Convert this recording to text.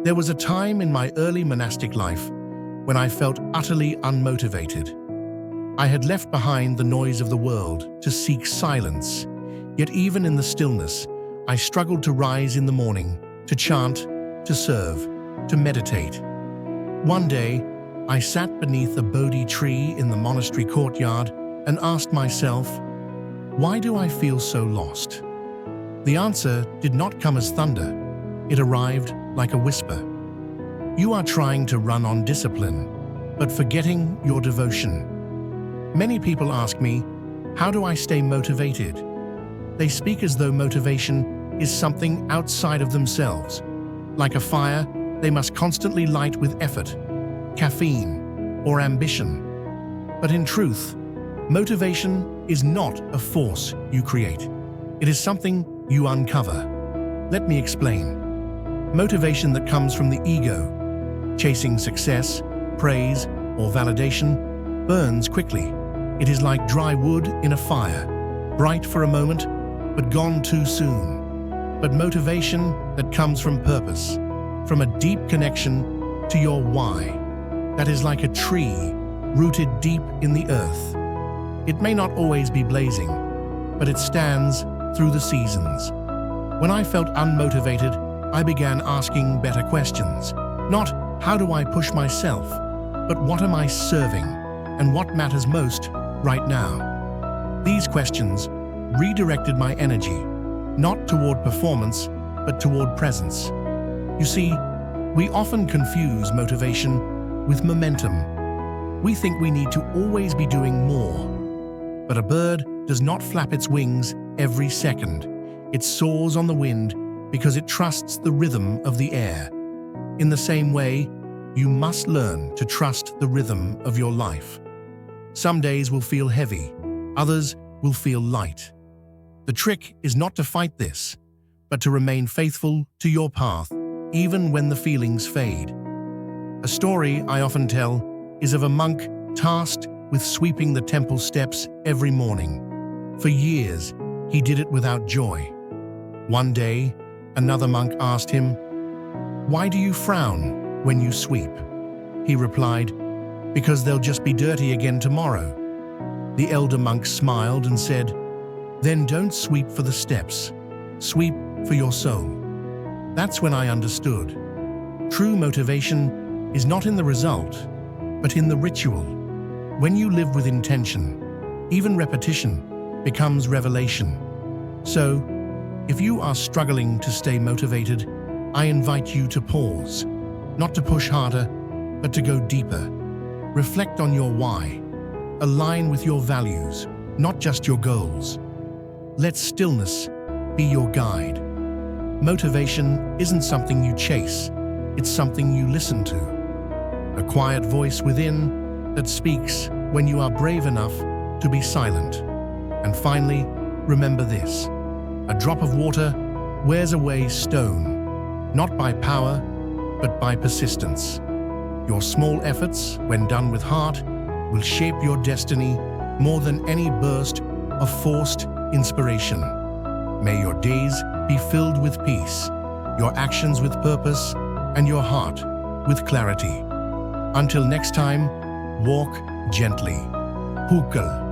There was a time in my early monastic life when I felt utterly unmotivated. I had left behind the noise of the world to seek silence, yet even in the stillness, I struggled to rise in the morning, to chant, to serve, to meditate. One day, I sat beneath a Bodhi tree in the monastery courtyard and asked myself, why do I feel so lost? The answer did not come as thunder. It arrived like a whisper. You are trying to run on discipline, but forgetting your devotion. Many people ask me, how do I stay motivated? They speak as though motivation is something outside of themselves. Like a fire, they must constantly light with effort, caffeine, or ambition. But in truth, motivation is not a force you create. It is something you uncover. Let me explain. Motivation that comes from the ego, chasing success, praise, or validation, burns quickly. It is like dry wood in a fire, bright for a moment, but gone too soon. But motivation that comes from purpose, from a deep connection to your why, that is like a tree rooted deep in the earth. It may not always be blazing, but it stands through the seasons. When I felt unmotivated, I began asking better questions. Not, how do I push myself, but what am I serving, and what matters most right now? These questions redirected my energy, not toward performance, but toward presence. You see, we often confuse motivation with momentum. We think we need to always be doing more. But a bird does not flap its wings every second. It soars on the wind because it trusts the rhythm of the air. In the same way, you must learn to trust the rhythm of your life. Some days will feel heavy, others will feel light. The trick is not to fight this, but to remain faithful to your path, even when the feelings fade. A story I often tell is of a monk tasked with sweeping the temple steps every morning. For years, he did it without joy. One day, another monk asked him, "Why do you frown when you sweep?" He replied, "Because they'll just be dirty again tomorrow." The elder monk smiled and said, "Then don't sweep for the steps, sweep for your soul." That's when I understood. True motivation is not in the result, but in the ritual. When you live with intention, even repetition becomes revelation. So, if you are struggling to stay motivated, I invite you to pause, not to push harder, but to go deeper. Reflect on your why. Align with your values, not just your goals. Let stillness be your guide. Motivation isn't something you chase, it's something you listen to. A quiet voice within that speaks when you are brave enough to be silent. And finally, remember this: a drop of water wears away stone, not by power, but by persistence. Your small efforts, when done with heart, will shape your destiny more than any burst of forced inspiration. May your days be filled with peace, your actions with purpose, and your heart with clarity. Until next time, walk gently. Hukal.